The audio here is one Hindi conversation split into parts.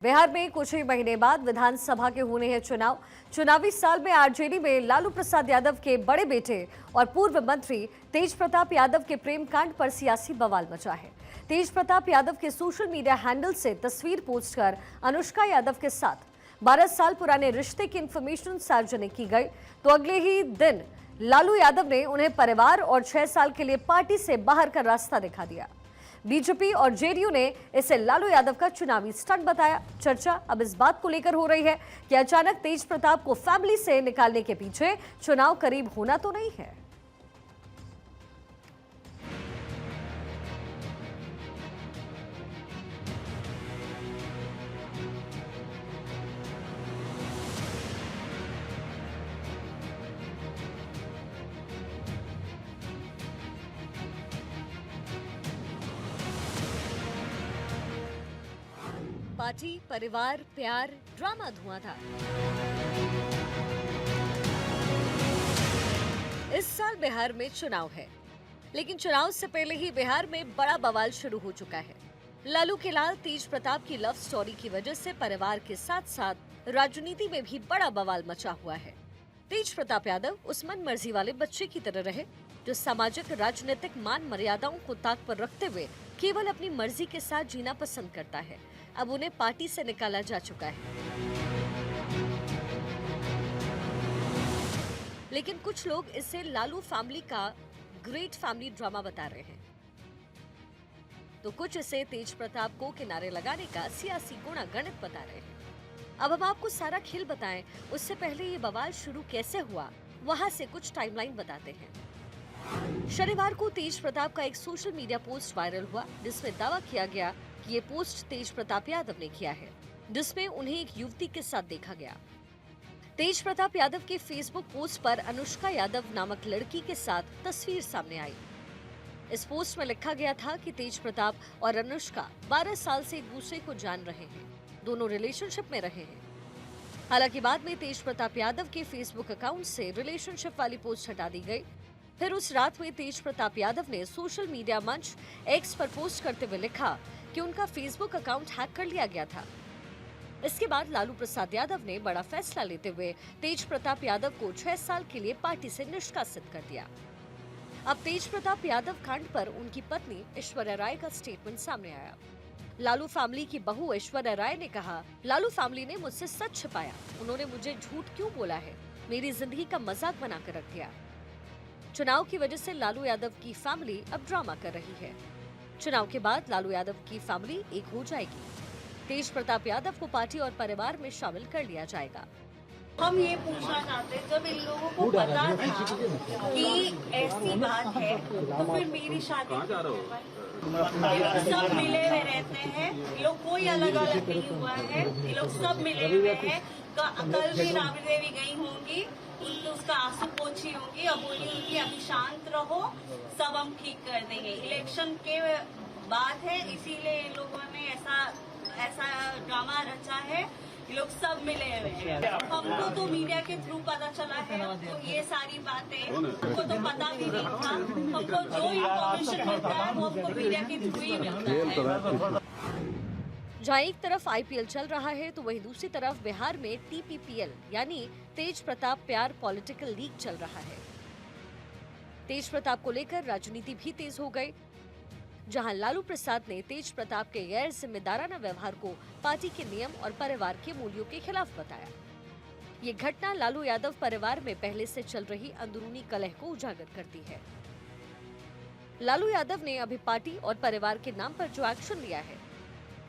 बिहार में कुछ ही महीने बाद विधानसभा के होने हैं चुनाव। चुनावी साल में आरजेडी में लालू प्रसाद यादव के बड़े बेटे और पूर्व मंत्री तेज प्रताप यादव के प्रेम कांड पर सियासी बवाल मचा है। तेज प्रताप यादव के सोशल मीडिया हैंडल से तस्वीर पोस्ट कर अनुष्का यादव के साथ 12 साल पुराने रिश्ते की इंफॉर्मेशन सार्वजनिक की गई, तो अगले ही दिन लालू यादव ने उन्हें परिवार और 6 साल के लिए पार्टी से बाहर का रास्ता दिखा दिया। बीजेपी और जेडीयू ने इसे लालू यादव का चुनावी स्टंट बताया। चर्चा अब इस बात को लेकर हो रही है कि अचानक तेज प्रताप को फैमिली से निकालने के पीछे चुनाव करीब होना तो नहीं है। पार्टी, परिवार, प्यार, ड्रामा धुआंधार। इस साल बिहार में चुनाव है, लेकिन चुनाव से पहले ही बिहार में बड़ा बवाल शुरू हो चुका है। लालू के लाल तेज प्रताप की लव स्टोरी की वजह से परिवार के साथ साथ राजनीति में भी बड़ा बवाल मचा हुआ है। तेज प्रताप यादव उस मन मर्जी वाले बच्चे की तरह रहे जो सामाजिक राजनीतिक मान मर्यादाओं को ताक पर रखते हुए केवल अपनी मर्जी के साथ जीना पसंद करता है। अब उन्हें पार्टी से निकाला जा चुका है, लेकिन कुछ लोग इसे लालू फैमिली का ग्रेट फैमिली ड्रामा बता रहे हैं, तो कुछ इसे तेज प्रताप को किनारे लगाने का सियासी गुणागणित बता रहे हैं। अब हम आपको सारा खेल बताएं, उससे पहले ये बवाल शुरू कैसे हुआ, वहां से कुछ टाइमलाइन बताते हैं। शनिवार को तेज प्रताप का एक सोशल मीडिया पोस्ट वायरल हुआ, जिसमें दावा किया गया कि ये पोस्ट तेज प्रताप यादव ने किया है, जिसमें उन्हें एक युवती के साथ देखा गया। तेज प्रताप यादव के फेसबुक पोस्ट पर अनुष्का यादव नामक लड़की के साथ तस्वीर सामने आई। इस पोस्ट में लिखा गया था कि तेज प्रताप और अनुष्का 12 साल से एक दूसरे को जान रहे हैं, दोनों रिलेशनशिप में रहे हैं। हालांकि बाद में तेज प्रताप यादव के फेसबुक अकाउंट से रिलेशनशिप वाली पोस्ट हटा दी गई। फिर उस रात में तेज प्रताप यादव ने सोशल मीडिया मंच एक्स पर पोस्ट करते हुए लिखा कि उनका फेसबुक अकाउंट हैक कर लिया गया था। इसके बाद लालू प्रसाद यादव ने बड़ा फैसला लेते हुए तेज प्रताप यादव को 6 साल के लिए पार्टी से निष्कासित कर दिया। अब तेज प्रताप यादव कांड पर उनकी पत्नी ऐश्वर्या राय का स्टेटमेंट सामने आया। लालू फैमिली की बहू ऐश्वर्या राय ने कहा, लालू फैमिली ने मुझसे सच छिपाया, उन्होंने मुझे झूठ क्यों बोला है, मेरी जिंदगी का मजाक बनाकर रख दिया। चुनाव की वजह से लालू यादव की फैमिली अब ड्रामा कर रही है। चुनाव के बाद लालू यादव की फैमिली एक हो जाएगी। तेज प्रताप यादव को पार्टी और परिवार में शामिल कर लिया जाएगा। हम ये पूछना चाहते हैं, जब इन लोगों को पता था कि ऐसी बात है, तो फिर मेरी शादी ये लोग सब मिले हुए रहते हैं, ये लोग कोई अलग अलग नहीं हुआ है, ये लोग सब मिले हुए हैं। कल भी राबड़ी देवी गई होंगी, उनको उसका आंसू पोछी होंगी और बोली होंगी अभी शांत रहो, सब हम ठीक कर देंगे। इलेक्शन के बाद है, इसीलिए इन लोगों ने ऐसा ड्रामा रचा है। ये लोग सब मिले हुए हैं। हमको तो मीडिया के थ्रू पता चला है, तो ये सारी बातें हमको तो पता भी नहीं था। हमको जो इन्फॉर्मेशन मिलता है वो हमको मीडिया के थ्रू ही मिलता है। जहाँ एक तरफ आईपीएल चल रहा है, तो वहीं दूसरी तरफ बिहार में टीपीपीएल यानी तेज प्रताप प्यार पॉलिटिकल लीग चल रहा है। तेज प्रताप को लेकर राजनीति भी तेज हो गई, जहां लालू प्रसाद ने तेज प्रताप के गैर जिम्मेदाराना व्यवहार को पार्टी के नियम और परिवार के मूल्यों के खिलाफ बताया। ये घटना लालू यादव परिवार में पहले से चल रही अंदरूनी कलह को उजागर करती है। लालू यादव ने अभी पार्टी और परिवार के नाम पर जो एक्शन लिया है,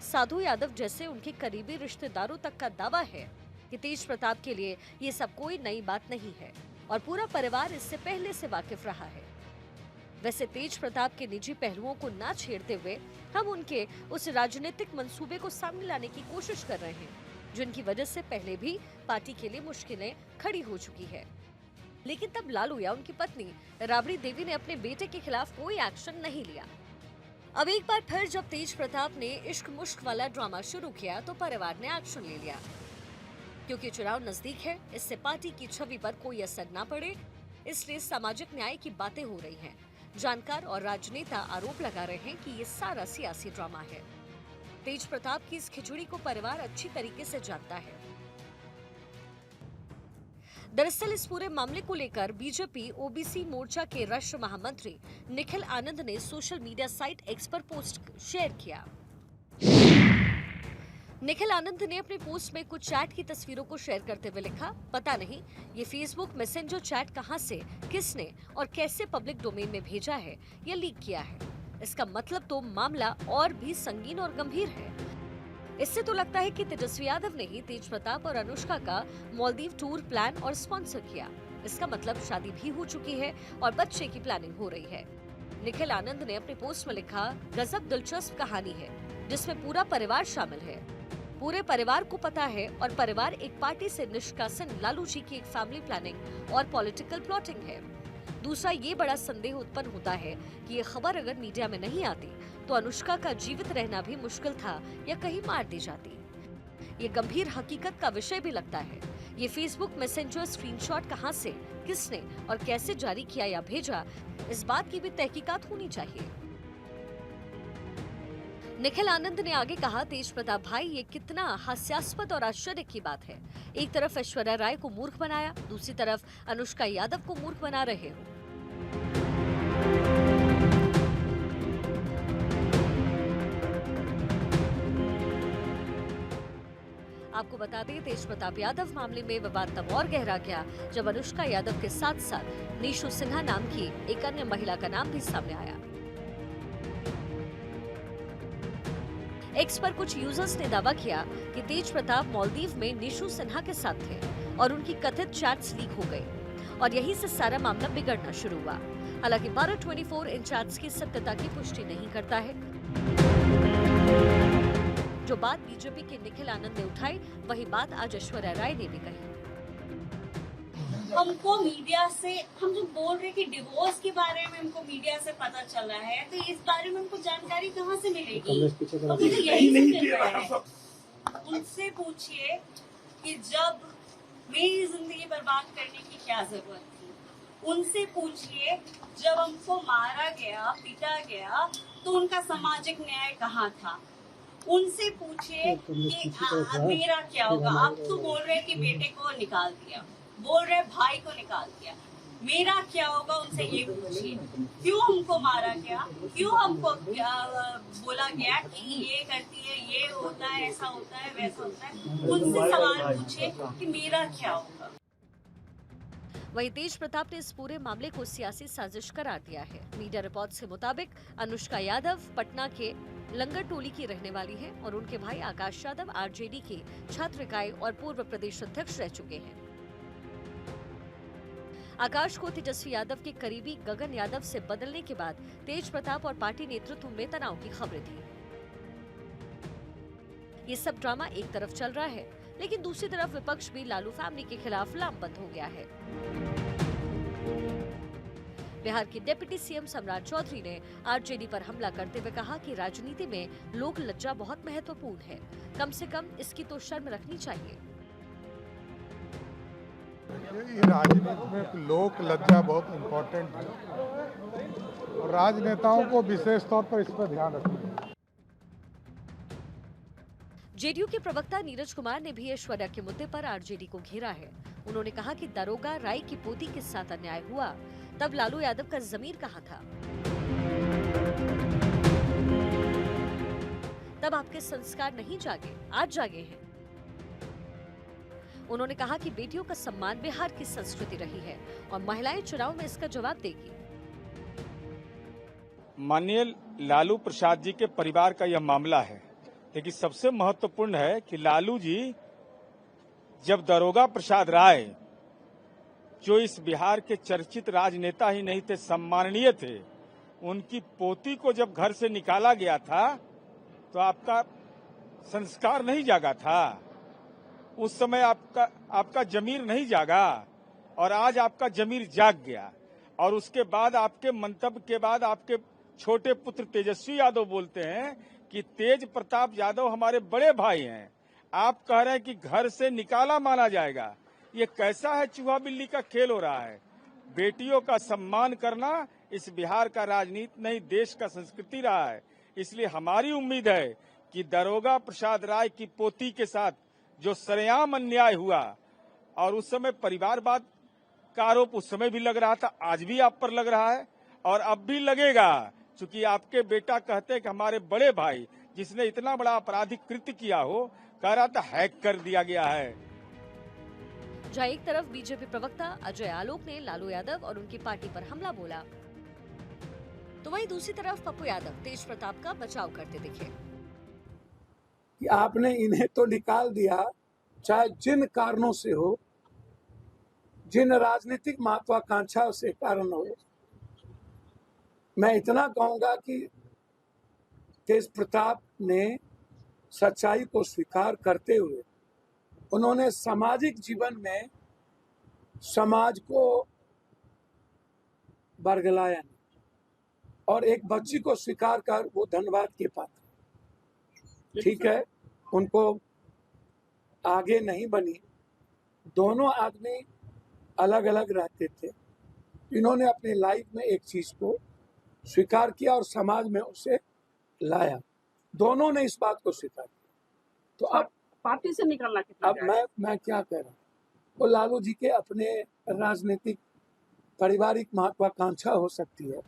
साधु यादव जैसे उनके करीबी रिश्तेदारों तक का दावा है कि तेज प्रताप के लिए ये सब कोई नई बात नहीं है और पूरा परिवार इससे पहले से वाकिफ रहा है। वैसे तेज प्रताप के निजी पहलुओं को ना छेड़ते हुए हम उनके उस राजनीतिक मंसूबे को सामने लाने की कोशिश कर रहे हैं, जिनकी वजह से पहले भी पार्टी के लिए मुश्किलें खड़ी हो चुकी है। लेकिन तब लालू या उनकी पत्नी राबड़ी देवी ने अपने बेटे के खिलाफ कोई एक्शन नहीं लिया। अब एक बार फिर जब तेज प्रताप ने इश्क मुश्क वाला ड्रामा शुरू किया, तो परिवार ने एक्शन ले लिया। क्योंकि चुनाव नजदीक है, इससे पार्टी की छवि पर कोई असर न पड़े, इसलिए सामाजिक न्याय की बातें हो रही हैं। जानकार और राजनेता आरोप लगा रहे हैं कि ये सारा सियासी ड्रामा है। तेज प्रताप की इस खिचड़ी को परिवार अच्छी तरीके से जानता है। दरअसल इस पूरे मामले को लेकर बीजेपी ओबीसी मोर्चा के राष्ट्रीय महामंत्री निखिल आनंद ने सोशल मीडिया साइट एक्स पर पोस्ट शेयर किया। निखिल आनंद ने अपने पोस्ट में कुछ चैट की तस्वीरों को शेयर करते हुए लिखा, पता नहीं ये फेसबुक मैसेंजर चैट कहां से, किसने और कैसे पब्लिक डोमेन में भेजा है या लीक किया है। इसका मतलब तो मामला और भी संगीन और गंभीर है। इससे तो लगता है कि तेजस्वी यादव ने ही तेज प्रताप और अनुष्का का मालदीव टूर प्लान और स्पॉन्सर किया। इसका मतलब शादी भी हो चुकी है और बच्चे की प्लानिंग हो रही है। निखिल आनंद ने अपने पोस्ट में लिखा, गजब दिलचस्प कहानी है जिसमें पूरा परिवार शामिल है। पूरे परिवार को पता है और परिवार एक पार्टी से निष्कासन लालू जी की एक फैमिली प्लानिंग और पॉलिटिकल प्लॉटिंग है। दूसरा, ये बड़ा संदेह उत्पन्न होता है कि ये खबर अगर मीडिया में नहीं आती तो अनुष्का का जीवित रहना भी मुश्किल था या कहीं मार दी जाती। ये गंभीर हकीकत का विषय भी लगता है। ये फेसबुक मैसेंजर स्क्रीनशॉट कहां से, किसने और कैसे जारी किया या भेजा, इस बात की भी तहकीकात होनी चाहिए। निखिल आनंद ने आगे कहा, तेज प्रताप भाई, ये कितना हास्यास्पद और आश्चर्य की बात है। एक तरफ ऐश्वर्या राय को मूर्ख बनाया, दूसरी तरफ अनुष्का यादव को मूर्ख बना रहे हो। आपको बता दें, तेज प्रताप यादव मामले में विवाद तब और गहरा गया जब अनुष्का यादव के साथ साथ नीशू सिन्हा नाम की एक अन्य महिला का नाम भी सामने आया। एक्स पर कुछ यूजर्स ने दावा किया कि तेज प्रताप मालदीव में नीशू सिन्हा के साथ थे और उनकी कथित चैट्स लीक हो गई और यहीं से सारा मामला बिगड़ना शुरू हुआ। हालांकि भारत 24 इन चैट्स की सत्यता की पुष्टि नहीं करता है। जो बात बीजेपी के निखिल आनंद ने उठाई, वही बात आज ऐश्वर्या राय ने भी कही। हमको मीडिया से, हम जो बोल रहे कि डिवोर्स के बारे में हमको मीडिया से पता चला है, तो इस बारे में हमको जानकारी कहाँ से मिलेगी? तो मुझे यही मिल रहा है। उनसे पूछिए कि जब मेरी जिंदगी बर्बाद करने की क्या जरूरत थी। उनसे पूछिए जब हमको मारा गया, पीटा गया, तो उनका सामाजिक न्याय कहाँ था। उनसे पूछिए कि मेरा क्या होगा। आप तो बोल रहे हैं कि बेटे को निकाल दिया, बोल रहे भाई को निकाल दिया, मेरा क्या होगा? उनसे ये पूछिए, क्यों हमको मारा गया, क्यों हमको बोला गया कि ये करती है, ये होता है, ऐसा होता है, वैसा होता है। उनसे सवाल पूछिए कि मेरा क्या होगा। वहीं तेज प्रताप ने इस पूरे मामले को सियासी साजिश करार दिया है। मीडिया रिपोर्ट्स के मुताबिक अनुष्का यादव पटना के लंगर टोली की रहने वाली है और उनके भाई आकाश यादव आरजेडी के छात्र इकाई और पूर्व प्रदेश अध्यक्ष रह चुके हैं। आकाश को तेजस्वी यादव के करीबी गगन यादव से बदलने के बाद तेज प्रताप और पार्टी नेतृत्व में तनाव की खबरें थी। ये सब ड्रामा एक तरफ चल रहा है, लेकिन दूसरी तरफ विपक्ष भी लालू फैमिली के खिलाफ लामबंद हो गया है। बिहार के डिप्टी सीएम सम्राट चौधरी ने आरजेडी पर हमला करते हुए कहा कि राजनीति में लोक लज्जा बहुत महत्वपूर्ण है, कम से कम इसकी तो शर्म रखनी चाहिए। राजनीति में लोक लज्जा बहुत इम्पोर्टेंट है और राजनेताओं को विशेष तौर पर इस पर ध्यान रखना है। जेडीयू के प्रवक्ता नीरज कुमार ने भी ऐश्वर्या के मुद्दे पर आरजेडी को घेरा है। उन्होंने कहा कि दरोगा राय की पोती के साथ अन्याय हुआ, तब लालू यादव का जमीर कहाँ था? तब आपके संस्कार नहीं जागे, आज जागे हैं। उन्होंने कहा कि बेटियों का सम्मान बिहार की संस्कृति रही है और महिलाएं चुनाव में इसका जवाब देगी। माननीय लालू प्रसाद जी के परिवार का यह मामला है, लेकिन सबसे महत्वपूर्ण है कि लालू जी जब दरोगा प्रसाद राय, जो इस बिहार के चर्चित राजनेता ही नहीं थे, सम्माननीय थे, उनकी पोती को जब घर से निकाला गया था तो आपका संस्कार नहीं जागा था। उस समय आपका जमीर नहीं जागा और आज आपका जमीर जाग गया। और उसके बाद आपके मंतव्य के बाद आपके छोटे पुत्र तेजस्वी यादव बोलते हैं कि तेज प्रताप यादव हमारे बड़े भाई हैं। आप कह रहे हैं कि घर से निकाला माना जाएगा। ये कैसा है, चूहा बिल्ली का खेल हो रहा है। बेटियों का सम्मान करना इस बिहार का राजनीति नहीं, देश का संस्कृति रहा है। इसलिए हमारी उम्मीद है कि दरोगा प्रसाद राय की पोती के साथ जो सरेआम अन्याय हुआ, और उस समय परिवारवाद का आरोप उस समय भी लग रहा था, आज भी आप पर लग रहा है और अब भी लगेगा, क्योंकि आपके बेटा कहते हैं कि हमारे बड़े भाई जिसने इतना बड़ा आपराधिक कृत्य किया हो, कह रहा था हैक कर दिया गया है। जहां एक तरफ बीजेपी प्रवक्ता अजय आलोक ने लालू यादव और उनकी पार्टी पर हमला बोला, तो वहीं दूसरी तरफ पप्पू यादव तेज प्रताप का बचाव करते दिखे। कि आपने इन्हें तो निकाल दिया, चाहे जिन कारणों से हो, जिन राजनीतिक महत्वाकांक्षा से कारण हो। मैं इतना कहूंगा कि तेज प्रताप ने सच्चाई को स्वीकार करते हुए उन्होंने सामाजिक जीवन में समाज को बरगलाया नहीं, और एक बच्ची को स्वीकार कर वो धन्यवाद के पात्र। ठीक है, उनको आगे नहीं बनी, दोनों आदमी अलग अलग रहते थे, इन्होंने अपनी लाइफ में एक चीज को स्वीकार किया और समाज में उसे लाया। दोनों ने इस बात को स्वीकार किया। तो अब पार्टी से निकलना कितना अब मैं क्या कह रहा हूँ, वो लालू जी के अपने राजनीतिक पारिवारिक महत्वाकांक्षा हो सकती है।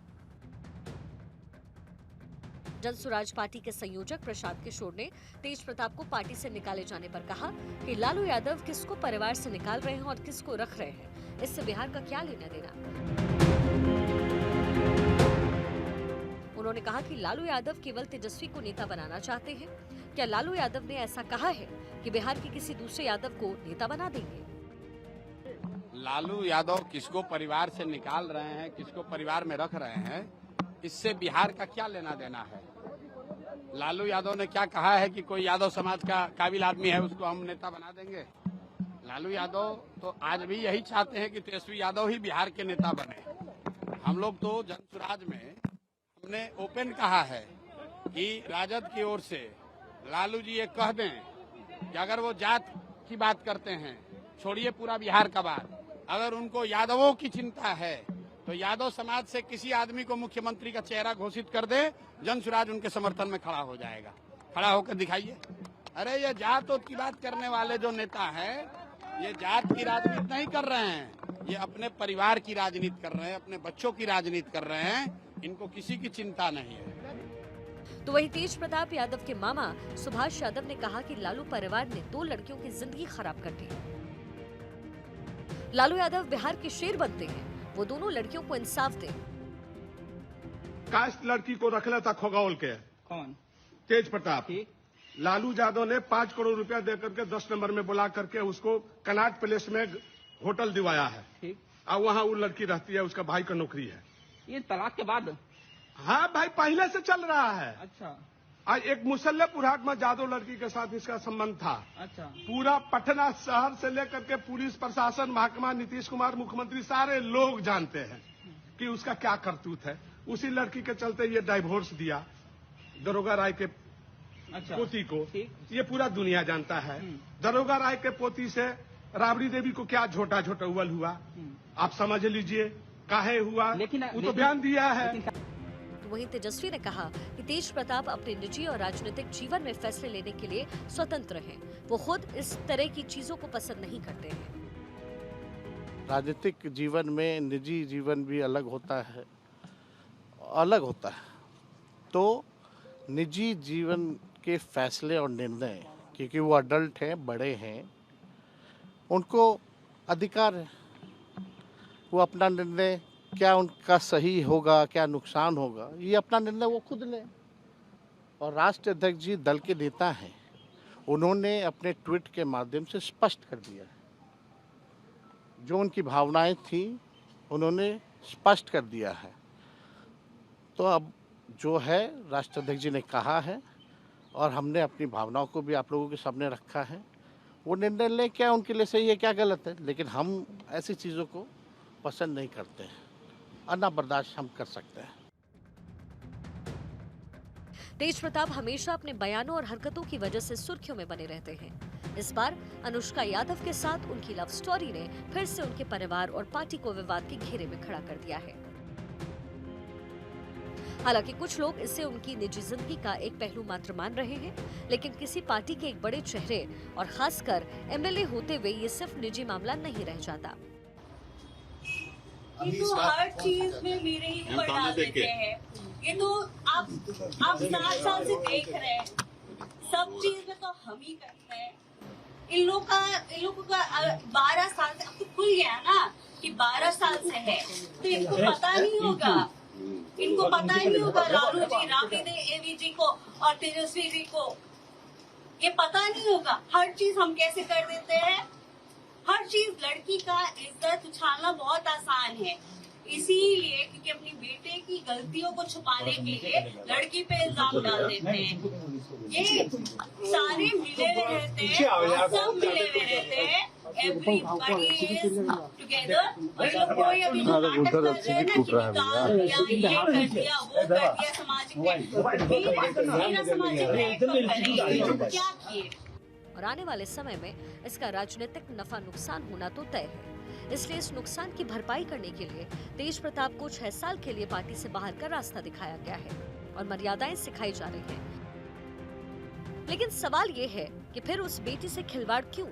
जनसुराज पार्टी के संयोजक प्रशांत किशोर ने तेज प्रताप को पार्टी से निकाले जाने पर कहा कि लालू यादव किसको परिवार से निकाल रहे हैं और किसको रख रहे हैं, इससे बिहार का क्या लेना देना। उन्होंने कहा कि लालू यादव केवल तेजस्वी को नेता बनाना चाहते हैं। क्या लालू यादव ने ऐसा कहा है कि बिहार के किसी दूसरे यादव को नेता बना देंगे? लालू यादव किसको परिवार से निकाल रहे हैं, किसको परिवार में रख रहे हैं, इससे बिहार का क्या लेना देना है। लालू यादव ने क्या कहा है कि कोई यादव समाज का काबिल आदमी है उसको हम नेता बना देंगे। लालू यादव तो आज भी यही चाहते हैं कि तेजस्वी यादव ही बिहार के नेता बने। हम लोग तो जनसुराज में हमने ओपन कहा है कि राजद की ओर से लालू जी ये कह दें कि अगर वो जात की बात करते हैं, छोड़िए पूरा बिहार का बात, अगर उनको यादवों की चिंता है तो यादव समाज से किसी आदमी को मुख्यमंत्री का चेहरा घोषित कर दे, जनसुराज उनके समर्थन में खड़ा हो जाएगा। खड़ा होकर दिखाइए। अरे ये जात की बात करने वाले जो नेता हैं, ये जात की राजनीति नहीं कर रहे हैं, ये अपने परिवार की राजनीति कर रहे हैं, अपने बच्चों की राजनीति कर रहे हैं। इनको किसी की चिंता नहीं है। तो वही तेज प्रताप यादव के मामा सुभाष यादव ने कहा कि लालू परिवार ने 2 लड़कियों की जिंदगी खराब कर दी। लालू यादव बिहार के शेर बनते हैं, वो दोनों लड़कियों को इंसाफ दें। कास्ट लड़की को रख लेता खगौल के कौन? तेज प्रताप। लालू यादव ने 5 करोड़ रुपया देकर के 10 नंबर में बुला करके उसको कनाट प्लेस में होटल दिवाया है, और वहाँ वो लड़की रहती है, उसका भाई का नौकरी है। ये तलाक के बाद? हाँ भाई, पहले से चल रहा है। अच्छा। और एक मुसल्लेपुर हाट में जादव लड़की के साथ इसका संबंध था। अच्छा। पूरा पटना शहर से लेकर के पुलिस प्रशासन, महकमा, नीतीश कुमार, मुख्यमंत्री, सारे लोग जानते हैं कि उसका क्या करतूत है। उसी लड़की के चलते ये डाइवोर्स दिया दरोगा राय के पोती को, ये पूरा दुनिया जानता है। दरोगा राय के पोती से राबड़ी देवी को क्या झोटा झोटौल हुआ, आप समझ लीजिए काहे हुआ, वो तो बयान दिया है। वहीं तेजस्वी ने कहा कि तेज प्रताप अपने निजी और राजनीतिक जीवन में फैसले लेने के लिए स्वतंत्र हैं। वो खुद इस तरह की चीजों को पसंद नहीं करते हैं। राजनीतिक जीवन में निजी जीवन भी अलग होता है। तो निजी जीवन के फैसले और निर्णय, क्योंकि वो अडल्ट हैं, बड़े हैं, उनको अधिकार है, वो अपना निर्णय, क्या उनका सही होगा, क्या नुकसान होगा, ये अपना निर्णय वो खुद लें। और राष्ट्रीय अध्यक्ष जी दल के नेता हैं, उन्होंने अपने ट्वीट के माध्यम से स्पष्ट कर दिया है, जो उनकी भावनाएं थी उन्होंने स्पष्ट कर दिया है। तो अब जो है राष्ट्रीय अध्यक्ष जी ने कहा है और हमने अपनी भावनाओं को भी आप लोगों के सामने रखा है, वो निर्णय लें, क्या उनके लिए सही है, क्या गलत है। लेकिन हम ऐसी चीज़ों को पसंद नहीं करते हैं और ना बर्दाश्त हम कर सकते हैं। तेज प्रताप हमेशा अपने बयानों और हरकतों की वजह से सुर्खियों में बने रहते हैं। इस बार अनुष्का यादव के साथ उनकी लव स्टोरी ने फिर से उनके परिवार और पार्टी को विवाद के घेरे में खड़ा कर दिया है। हालांकि कुछ लोग इसे उनकी निजी जिंदगी का एक पहलू मात्र मान रहे हैं, लेकिन किसी पार्टी के एक बड़े चेहरे और खासकर एमएलए होते हुए ये सिर्फ निजी मामला नहीं रह जाता। ये तो हर चीज में मेरे ही ऊपर डाल देते हैं। ये तो आप 7 साल से देख रहे हैं, सब चीज में तो हम ही करते हैं। इन लोगों का 12 साल से अब तो खुल गया ना कि 12 साल से है, तो इनको पता नहीं होगा, इनको पता ही नहीं होगा लालू जी, राबड़ी देवी जी को और तेजस्वी जी को ये पता नहीं होगा। हर चीज हम कैसे कर देते हैं, हर चीज लड़की का इज्जत उछालना बहुत आसान है, इसीलिए क्योंकि अपनी बेटे की गलतियों को छुपाने के लिए लड़की पे इल्जाम डाल देते हैं। ये सारे मिले हुए रहते हैं, सब मिले हुए रहते हैं, एवरीबॉडी इज टुगेदर। और ये लोग कोई अभी जो नाटक कर रहे हैं ना कि निकाल दिया, ये कर दिया, वो कर दिया, सामाजिक मेरा सामाजिक न्याय तो करेंगे, क्या किए। और आने वाले समय में इसका राजनीतिक नफा नुकसान होना तो तय है, इसलिए इस नुकसान की भरपाई करने के लिए तेज प्रताप को 6 साल के लिए पार्टी से बाहर का रास्ता दिखाया गया है और मर्यादाएं सिखाई जा रही हैं। लेकिन सवाल ये है कि फिर उस बेटी से खिलवाड़ क्यों,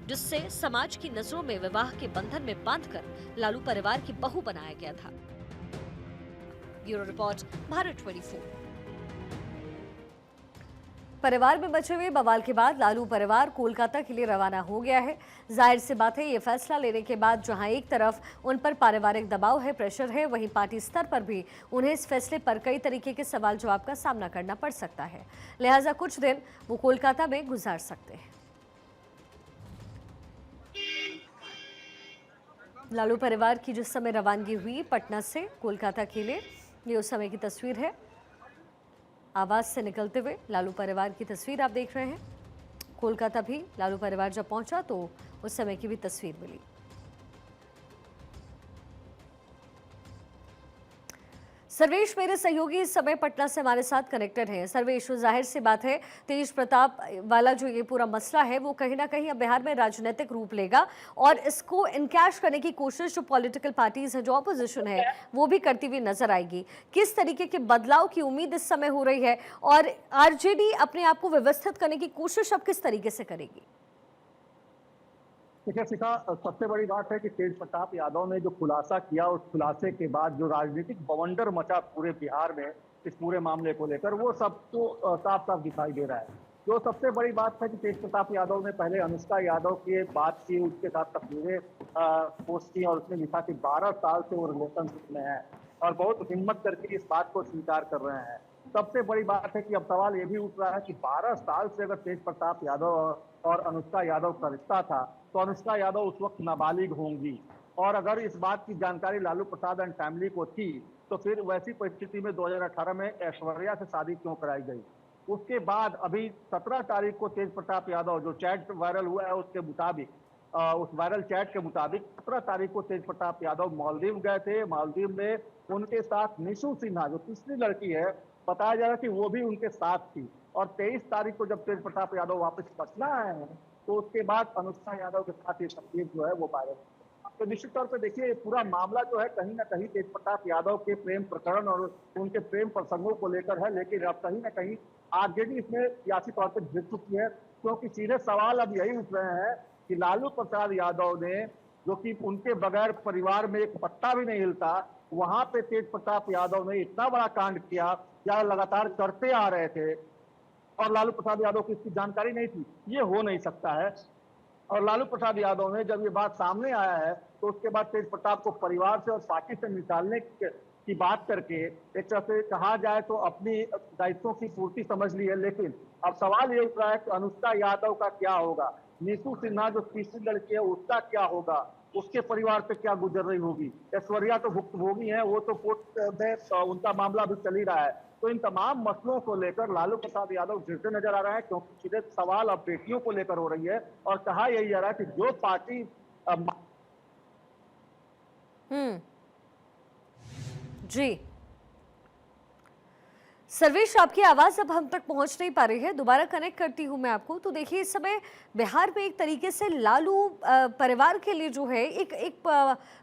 जिससे समाज की नजरों में विवाह के बंधन में बांधकर लालू परिवार की बहू बनाया गया था। Bureau report, Bharat 24। परिवार में मचे हुए बवाल के बाद लालू परिवार कोलकाता के लिए रवाना हो गया है। जाहिर सी बात है, ये फैसला लेने के बाद जहां एक तरफ उन पर पारिवारिक दबाव है, प्रेशर है, वहीं पार्टी स्तर पर भी उन्हें इस फैसले पर कई तरीके के सवाल जवाब का सामना करना पड़ सकता है। लिहाजा कुछ दिन वो कोलकाता में गुजार सकते हैं। लालू परिवार की जिस समय रवानगी हुई पटना से कोलकाता के लिए, ये उस समय की तस्वीर है। आवास से निकलते हुए लालू परिवार की तस्वीर आप देख रहे हैं। कोलकाता भी लालू परिवार जब पहुंचा तो उस समय की भी तस्वीर मिली। सर्वेश मेरे सहयोगी इस समय पटना से हमारे साथ कनेक्टेड हैं। सर्वेश, जाहिर सी बात है तेज प्रताप वाला जो ये पूरा मसला है वो कहीं ना कहीं अब बिहार में राजनीतिक रूप लेगा और इसको इनकैश करने की कोशिश जो पॉलिटिकल पार्टीज हैं, जो ऑपोजिशन है, वो भी करती हुई नजर आएगी। किस तरीके के बदलाव की उम्मीद इस समय हो रही है और आरजेडी अपने आप को व्यवस्थित करने की कोशिश अब किस तरीके से करेगी? देखिए शिखा, सबसे बड़ी बात है कि तेज प्रताप यादव ने जो खुलासा किया, उस खुलासे के बाद जो राजनीतिक बवंडर मचा पूरे बिहार में इस पूरे मामले को लेकर, वो सबको साफ साफ दिखाई दे रहा है। जो सबसे बड़ी बात है कि तेज प्रताप यादव ने पहले अनुष्का यादव की बात की, उसके साथ तस्वीरें पोस्ट की और उसने लिखा कि 12 साल से वो रिलेशनशिप में है और बहुत हिम्मत करके इस बात को स्वीकार कर रहे हैं। सबसे बड़ी बात है कि अब सवाल ये भी उठ रहा है कि 12 साल से अगर तेज प्रताप यादव और अनुष्का यादव का रिश्ता था तो अनुष्का यादव उस वक्त नाबालिग होंगी, और अगर इस बात की जानकारी लालू प्रसाद एंड फैमिली को थी तो फिर वैसी परिस्थिति में 2018 में ऐश्वर्या से शादी क्यों कराई गई। उसके बाद अभी 17 तारीख को तेज प्रताप यादव, जो चैट वायरल हुआ है उसके मुताबिक, उस वायरल चैट के मुताबिक 17 तारीख को तेज प्रताप यादव मालदीव गए थे। मालदीव में उनके साथ निशु सिन्हा, जो तीसरी लड़की है, बताया जा रहा है कि वो भी उनके साथ थी। और 23 तारीख को जब तेज प्रताप यादव वापस पटना आए हैं तो उसके बाद अनुष्का यादव के साथ ये तस्वीर जो है वो वायरल। तो निश्चित तौर पर देखिए, ये पूरा मामला जो है कहीं ना कहीं तेज प्रताप यादव के प्रेम प्रकरण और उनके प्रेम प्रसंगों को लेकर है, लेकिन अब कहीं ना कहीं आरजेडी इसमें सियासी तौर पर घिर चुकी है, क्योंकि सीधे सवाल अब यही उठ रहे हैं कि लालू प्रसाद यादव ने, जो कि उनके बगैर परिवार में एक पत्ता भी नहीं हिलता, वहां पे तेज प्रताप यादव ने इतना बड़ा कांड किया या लगातार करते आ रहे थे और लालू प्रसाद यादव को इसकी जानकारी नहीं थी। ये हो नहीं सकता है। और लालू प्रसाद यादव ने जब ये बात सामने आया है तो उसके बाद तेज प्रताप को परिवार से और पार्टी से निकालने की बात करके एक तरह से कहा जाए तो अपनी दायित्वों की पूर्ति समझ ली है। लेकिन अब सवाल ये उठ रहा है कि अनुष्का यादव का क्या होगा, निशु सिन्हा जो तीसरी लड़की है उसका क्या होगा, उसके परिवार पे क्या गुजर रही होगी। ऐश्वर्या तो भुक्तभोगी है, वो तो कोर्ट में उनका मामला भी चल ही रहा है। तो इन तमाम मसलों को लेकर लालू प्रसाद यादव गिरते नजर आ रहे हैं, क्योंकि सीधे सवाल अब बेटियों को लेकर हो रही है और कहा यही जा रहा है कि जो पार्टी जी सर्वेश, आपकी आवाज अब हम तक पहुंच नहीं पा रही है, दोबारा कनेक्ट करती हूं मैं आपको। तो देखिए, इस समय बिहार में एक तरीके से लालू परिवार के लिए जो है एक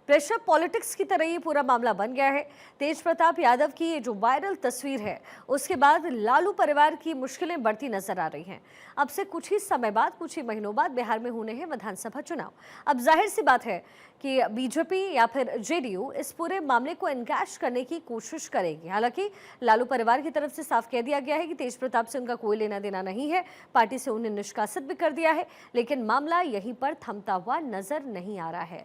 प्रेशर पॉलिटिक्स की तरह ये पूरा मामला बन गया है। तेज प्रताप यादव की ये जो वायरल तस्वीर है, उसके बाद लालू परिवार की मुश्किलें बढ़ती नजर आ रही हैं। अब से कुछ ही समय बाद, कुछ ही महीनों बाद बिहार में होने हैं विधानसभा चुनाव। अब जाहिर सी बात है कि बीजेपी या फिर जेडीयू इस पूरे मामले को एनकैश करने की कोशिश करेगी। हालांकि लालू परिवार की तरफ से साफ कह दिया गया है कि तेज प्रताप से उनका कोई लेना देना नहीं है, पार्टी से उन्हें निष्कासित भी कर दिया है, लेकिन मामला यहीं पर थमता हुआ नजर नहीं आ रहा है।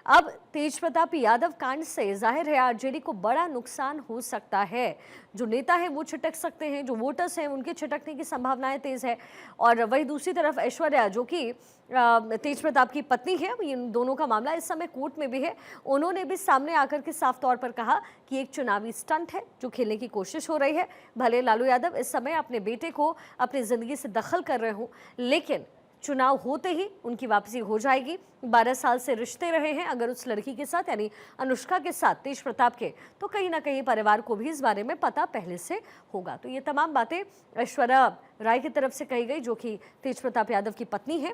अब तेज प्रताप यादव कांड से जाहिर है आरजेडी को बड़ा नुकसान हो सकता है। जो नेता है वो छिटक सकते हैं, जो वोटर्स हैं उनके छिटकने की संभावनाएं तेज है। और वही दूसरी तरफ ऐश्वर्या, जो कि तेज प्रताप की पत्नी है, इन दोनों का मामला इस समय कोर्ट में भी है। उन्होंने भी सामने आकर के साफ तौर पर कहा कि एक चुनावी स्टंट है जो खेलने की कोशिश हो रही है। भले लालू यादव इस समय अपने बेटे को अपनी जिंदगी से दखल कर रहे हों, लेकिन चुनाव होते ही उनकी वापसी हो जाएगी। 12 साल से रिश्ते रहे हैं अगर उस लड़की के साथ, यानी अनुष्का के साथ तेज प्रताप के, तो कहीं ना कहीं परिवार को भी इस बारे में पता पहले से होगा। तो ये तमाम बातें ऐश्वर्या राय की तरफ से कही गई, जो कि तेज प्रताप यादव की पत्नी है।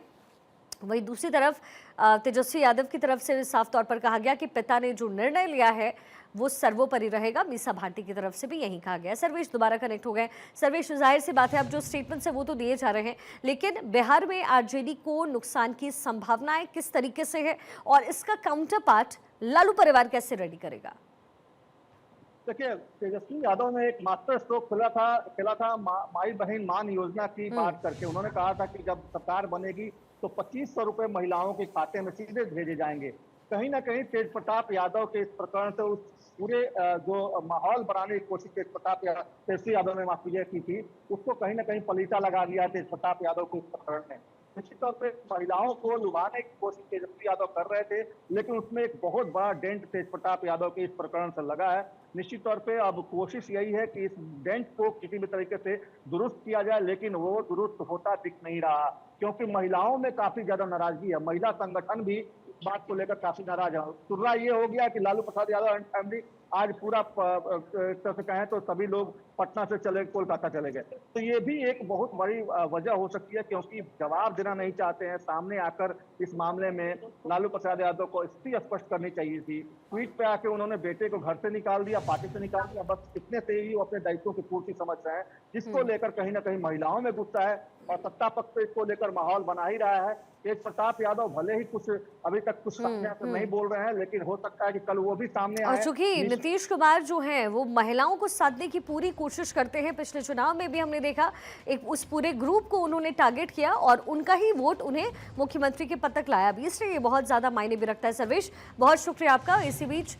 वही दूसरी तरफ तेजस्वी यादव की तरफ से साफ तौर पर कहा गया कि पिता ने जो निर्णय लिया है वो सर्वोपरि रहेगा। मीसा भारती की तरफ से भी यही कहा गया। सर्वेश दोबारा कनेक्ट हो गए। सर्वेश, जाहिर सी बात है अब जो स्टेटमेंट्स है वो तो दिए जा रहे हैं, लेकिन बिहार में आरजेडी को नुकसान की संभावनाएं किस तरीके से है और इसका काउंटर पार्ट लालू परिवार कैसे रेडी करेगा? देखिए, तेजस्वी यादव ने एक मास्टर स्ट्रोक खेला था माई बहन मान योजना की बात करके। उन्होंने कहा था कि जब सरकार बनेगी तो 2500 रुपए महिलाओं के खाते में सीधे भेजे जाएंगे। कहीं ना कहीं तेज प्रताप यादव के इस प्रकरण से उस पूरे जो माहौल बनाने की कोशिश तेजस्वी यादव ने माफ की थी, उसको कहीं ना कहीं पलीता लगा दिया तेज प्रताप यादव को इस प्रकरण में। निश्चित तौर पर महिलाओं को लुभाने की कोशिश तेजस्वी यादव कर रहे थे, लेकिन उसमें एक बहुत बड़ा डेंट तेज प्रताप यादव के इस प्रकरण से लगा है। निश्चित तौर पे अब कोशिश यही है कि इस डेंट को किसी भी तरीके से दुरुस्त किया जाए, लेकिन वो दुरुस्त होता दिख नहीं रहा, क्योंकि महिलाओं में काफी ज्यादा नाराजगी है। महिला संगठन भी इस बात को लेकर काफी नाराज है। सुनना ये हो गया कि लालू प्रसाद यादव एंड फैमिली आज पूरा तरह से कहें तो सभी लोग पटना से कोलकाता चले गए। तो ये भी एक बहुत बड़ी वजह हो सकती है, क्योंकि जवाब देना नहीं चाहते हैं। सामने आकर इस मामले में लालू प्रसाद यादव को स्थिति स्पष्ट करनी चाहिए थी। ट्वीट पे आके उन्होंने बेटे को घर से निकाल दिया, पार्टी से निकाल दिया, बस इतने से ही वो अपने दायित्वों की पूर्ति समझ रहे हैं, जिसको लेकर कहीं ना कहीं महिलाओं में गुस्सा है और सत्ता पक्ष पे इसको लेकर माहौल बना ही रहा है। तेज प्रताप यादव भले ही कुछ अभी तक कुछ नहीं बोल रहे हैं, लेकिन हो सकता है कि कल वो भी सामने आए। और चूंकि नीतीश कुमार जो हैं वो महिलाओं को साधने की पूरी कोशिश करते हैं, पिछले चुनाव में भी हमने देखा एक उस पूरे ग्रुप को उन्होंने टारगेट किया और उनका ही वोट उन्हें मुख्यमंत्री के पद तक लाया भी, इसलिए ये बहुत ज्यादा मायने भी रखता है। सर्वेश, बहुत शुक्रिया आपका। इसी बीच